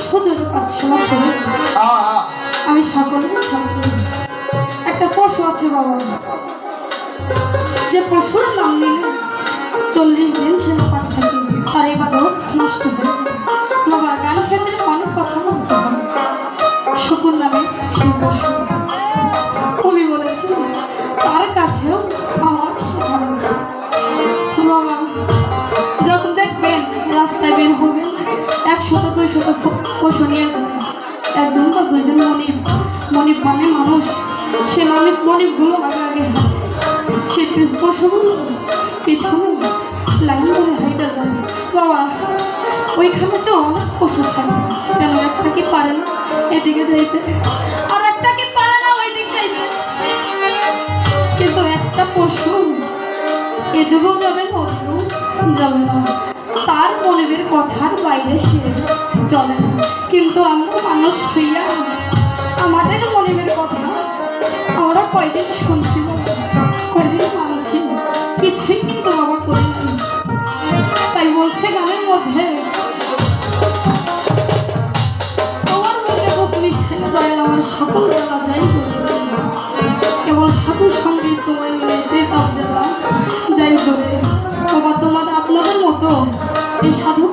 শুধু পাঠশালা ছেড়ে আমি সকলের ছাত্র। একটা পশু আছে বাবা, যে পশুর নাম নিলে 40 দিন সে পাঠ থাকে, তার ইবাদত নষ্ট হয়ে বাবা। গান ক্ষেত্রে অনেক কথা বলতে হবে। শুকুর নামে সেই পশু, কবি বলেছে তার কাছেও আমার শেখা আছে বাবা। যখন দেখবেন রাস্তায় বের হবেন 100-200 পশু নিয়ে যাবেন, একজন বা দুইজন মনিব মানে মানুষ, সে মনিবগুলো আগে সে পশুগুলো পেছনে লাইন ধরে হাইটা যায় বাবা। ওইখানে তো অনেক পশু থাকে, কেন একটা কি পারে না এদিকে যাইতে, আর একটা কি পারে না ওইদিকে যাইতে, কিন্তু একটা পশু এদিকেও যাবে না ওদিকেও যাবে না, তার মনিবের কথার বাইরে সে চলে না। কিন্তু আমরা মানুষ হইয়া আমাদের মনিবের কথা আমরা কয়দিন শুনছি, কয়দিন মানছি, কিছুই কিন্তু বাবা করি নাই। তাই বলছে গানের মধ্যে, তোমার মধ্যে বুক মিশাইলে দয়াল আমার সকল জ্বালা যাই করি, কেবল সাধুর সঙ্গে তোমায় মিলাইতে তাও জ্বালা যাই করে বাবা। তোমাদের আপনাদের মতো এই সাধু